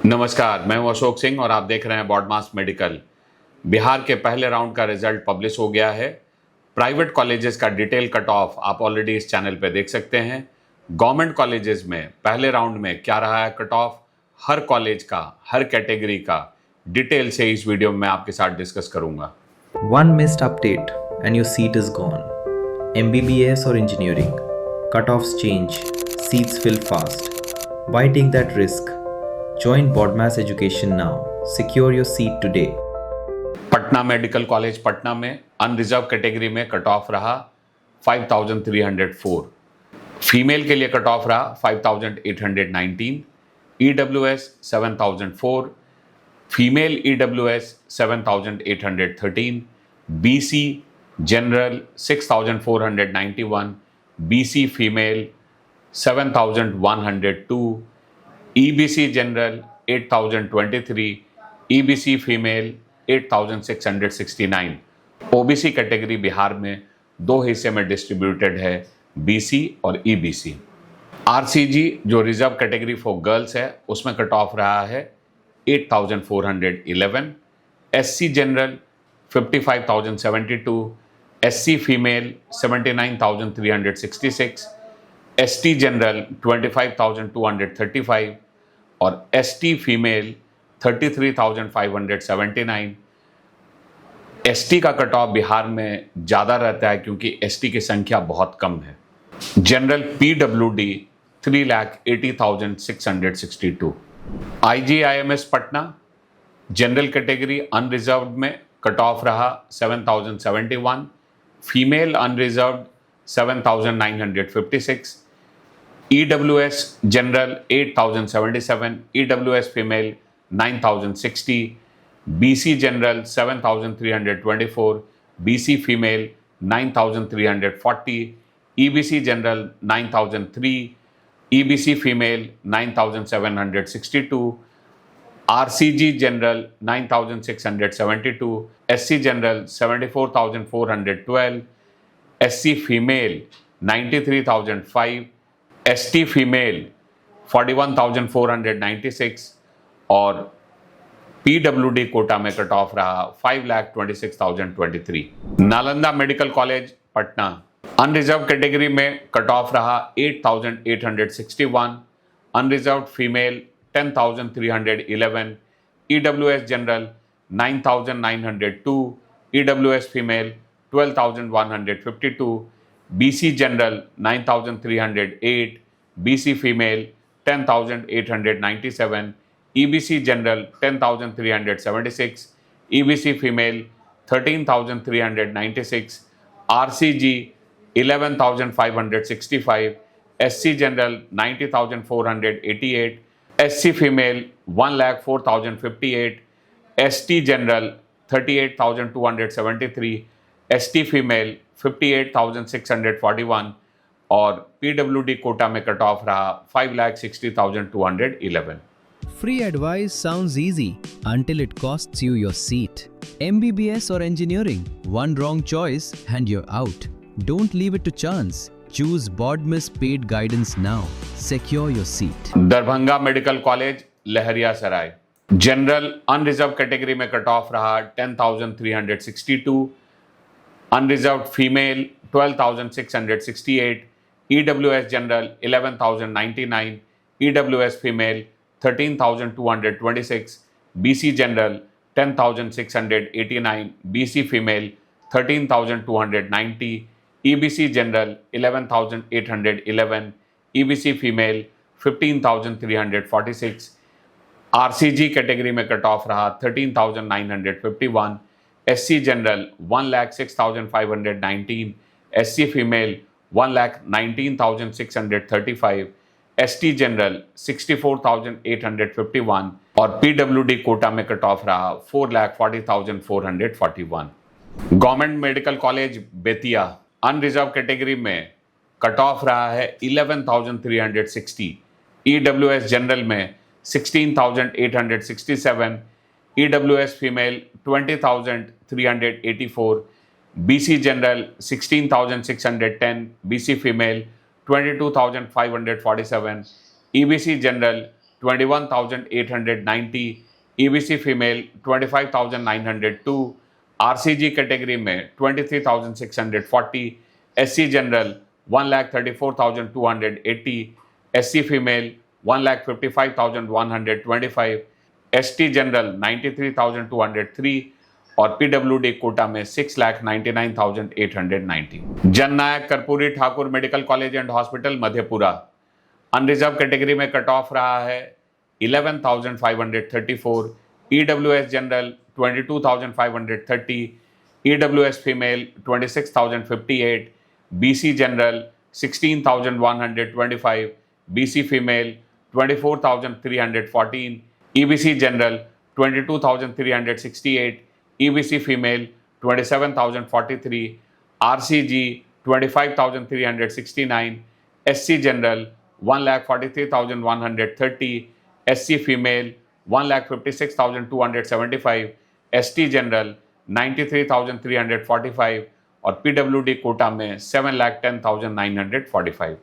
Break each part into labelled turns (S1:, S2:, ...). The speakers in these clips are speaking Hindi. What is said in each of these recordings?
S1: नमस्कार, मैं हूं अशोक सिंह और आप देख रहे हैं बॉडमास मेडिकल। बिहार के पहले राउंड का रिजल्ट पब्लिश हो गया है। प्राइवेट कॉलेजेस का डिटेल कट ऑफ आप ऑलरेडी इस चैनल पे देख सकते हैं। गवर्नमेंट कॉलेजेस में पहले राउंड में क्या रहा है कट ऑफ, हर कॉलेज का, हर कैटेगरी का डिटेल से इस वीडियो में मैं आपके साथ डिस्कस करूंगा।
S2: One missed update and your seat is gone. MBBS or engineering. Cutoffs change. Seats fill fast. Why take that risk? Join Bodmas Education now. Secure your seat today.
S1: Patna medical college Patna में अनरिजर्व कैटेगरी में कट ऑफ रहा 5304। फीमेल के लिए कट ऑफ रहा 5819। EWS 7004, female EWS 7813, BC general 6491, BC female 7102, EBC general 8023, EBC female 8669। OBC category Bihar में दो हिस्से में डिस्ट्रीब्यूटेड है, BC और EBC। RCG जो रिजर्व कैटेगरी फॉर गर्ल्स है उसमें कट ऑफ रहा है 8411, SC general 55072, SC female 79366, ST general 25235 और ST फीमेल 33579। ST का कट ऑफ बिहार में ज़्यादा रहता है क्योंकि ST की संख्या बहुत कम है। General PWD 3,80,662। IGIMS Patna general category unreserved में कट ऑफ रहा 7071, female unreserved 7956, EWS general 8077, EWS female 9060, BC general 7324, BC female 9340, EBC general 9003, EBC female 9762, RCG general 9672, SC general 74412, SC female 93005, ST female 41496 और PWD कोटा में कट ऑफ रहा 5,26,023। Nalanda medical college Patna unreserved category में कट ऑफ रहा 8,861, unreserved female 10,311, EWS general 9,902, EWS female 12,152, BC general 9,308, BC female 10,897, EBC general 10,376, EBC female 13,396, RCG 11,565, SC general 90,488, SC female 1,04,058, ST general 38,273, ST female 58,641 और PWD कोटा में कट ऑफ रहा 5,60,211।
S3: Free advice sounds easy until it costs you your seat. MBBS or engineering, one wrong choice and you're out. Don't leave it to chance. Choose Bodmas paid guidance now. Secure your seat.
S1: Darbhanga medical college Laheria Sarai general unreserved category में कट ऑफ रहा 10,362, unreserved female 12,668, EWS general 11,099, EWS female 13,226, BC general 10,689, BC female 13,290, EBC general 11,811, EBC female 15,346, RCG category में कट ऑफ रहा 13,951, SC general 1,06,519, SC female 1,19,635, ST general 64,851 और PWD कोटा में कट ऑफ रहा 4,40,441। Government medical college Bettiah unreserved category में कट ऑफ रहा है 11,360, EWS जनरल में 16,867, EWS female 20,384, BC general 16,610, BC female 22,547, EBC general 21,890, EBC female 25,902, RCG category में 23,640, SC general 1,34,280, SC female 1,55,125, ST general 93,203 और PWD कोटा में 6,99,890। Jannayak Karpoori Thakur medical college and hospital Madhepura unreserved category में कट ऑफ रहा है 11,534, EWS general 22,530, EWS female 26,058, BC general 16,125, BC female 24,314, EBC general 22,368, EBC female 27,043, RCG 25,369, SC general 1,43,130, SC female 1,56,275, ST general 93,345 और PWD कोटा में 7,10,945।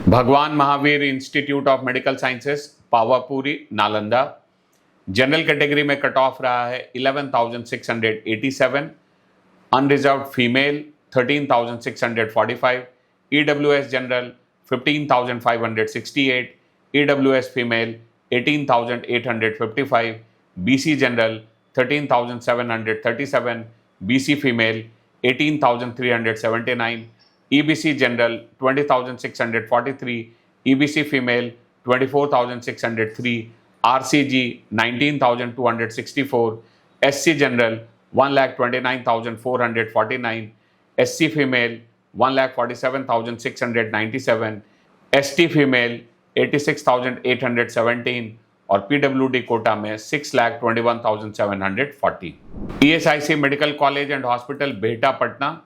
S1: भगवान Mahavir institute of medical sciences Pawapuri Nalanda general category में कट ऑफ रहा है 11,687, unreserved female 13,645, EWS general 15,568, EWS female 18,855, BC general 13,737, BC female 18,379, EBC general 20,643, EBC female 24,603, RCG 19,264, SC general 1,29,449, SC female 1,47,697, ST female 86,817 और PWD कोटा में 6,21,740। ESIC medical college and hospital Bihta Patna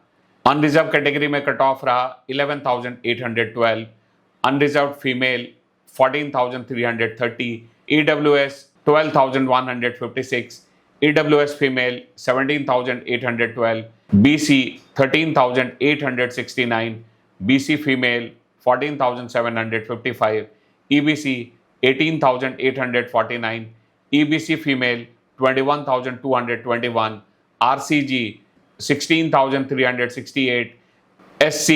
S1: unreserved category में कट ऑफ रहा 11,812, unreserved female 14,330, EWS 12,156, EWS female 17,812, BC 13,869, BC female 14,755, EBC 18,849, EBC female 21,221, RCG 16,368, SC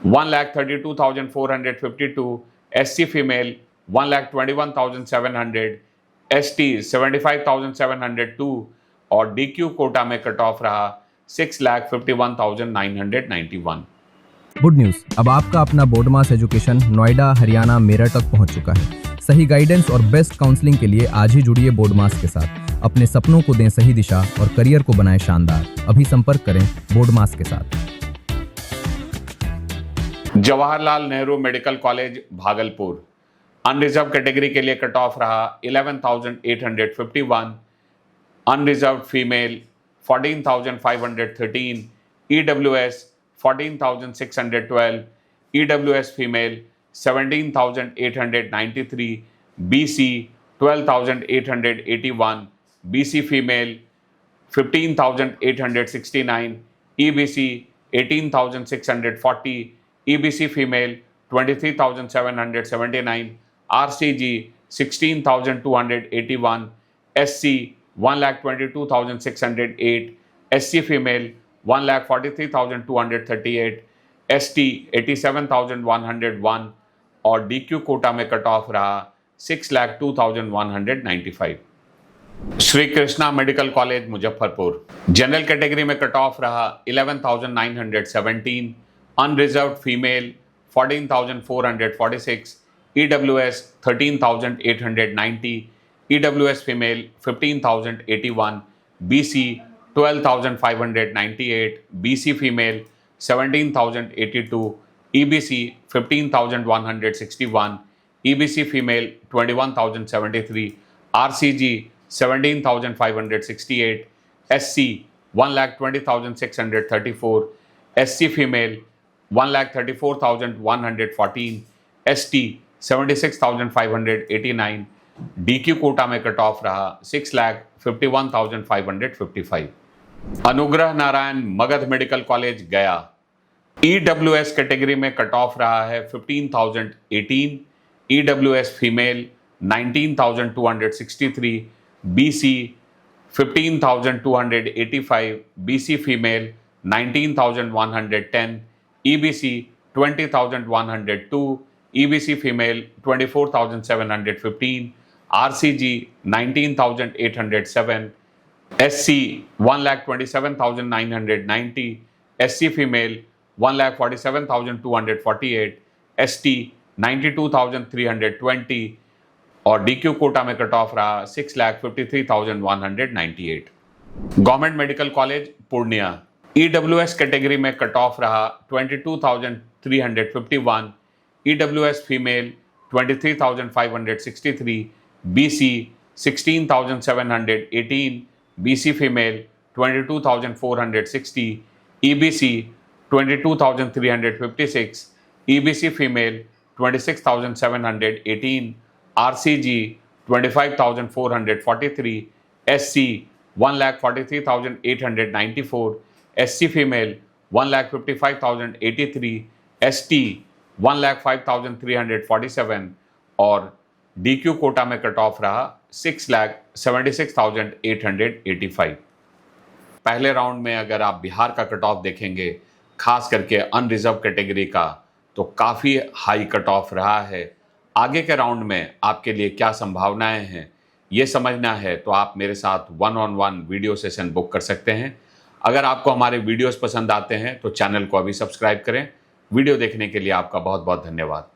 S1: 1,32,452, SC female 1,21,700, ST 75,702 और DQ कोटा में कट ऑफ रहा 6,51,991।
S4: गुड न्यूज, अब आपका अपना बोर्ड मास एजुकेशन नोएडा, हरियाणा, मेरठ तक पहुंच चुका है। सही गाइडेंस और बेस्ट काउंसलिंग के लिए आज ही जुड़िए बोर्ड मास के साथ। अपने सपनों को दें सही दिशा और करियर को बनाएं शानदार। अभी संपर्क करें बोर्ड मास के साथ।
S1: Jawaharlal Nehru medical college Bhagalpur unreserved category के लिए कट ऑफ रहा 11,851, unreserved female 14,513, EWS 14,612, EWS female 17,893, BC 12,881, BC female 15,869, EBC 18,640, EBC female 23,779, RCG 16,281, SC 1,22,608, SC female 1,43,238, ST 87,101 और DQ कोटा में कट ऑफ रहा 6,02,195। Shri Krishna medical college Muzaffarpur general category में कट ऑफ रहा 11,917, unreserved female 14,446, EWS 13,890, EWS female 15,081, BC 12,598, BC female 17,082, EBC 15,161, EBC female 21,073, RCG 17,568, SC 1,20,634, SC female 1,34,114, ST 76,589, DQ quota में कट ऑफ रहा 6,51,555। Anugrah Narayan Magadh medical college Gaya EWS category में कट ऑफ रहा है 15,018, EWS female 19,263, BC 15,285, BC female 19,110, EBC 20,102, EBC female 24,715, RCG 19,807, SC 1,27,990, SC female 1,47,248, ST 92,320 और DQ कोटा में कट ऑफ रहा 6,53,198। Government medical college Purnia EWS category में कट ऑफ रहा 22,351, EWS female 23,563, BC 16,718, BC female 22,460, EBC 22,356, EBC female 26,718, RCG 25,443, SC 1,43,894, SC female 1,55,083, ST 1,05,347 और DQ कोटा में कट ऑफ रहा 6,76,885। पहले राउंड में अगर आप बिहार का कट ऑफ देखेंगे, खास करके अनरिजर्व कैटेगरी का, तो काफ़ी हाई कट ऑफ रहा है। आगे के राउंड में आपके लिए क्या संभावनाएं हैं, ये समझना है तो आप मेरे साथ 1-on-1 वीडियो सेशन बुक कर सकते हैं। अगर आपको हमारे वीडियोस पसंद आते हैं तो चैनल को अभी सब्सक्राइब करें। वीडियो देखने के लिए आपका बहुत बहुत धन्यवाद।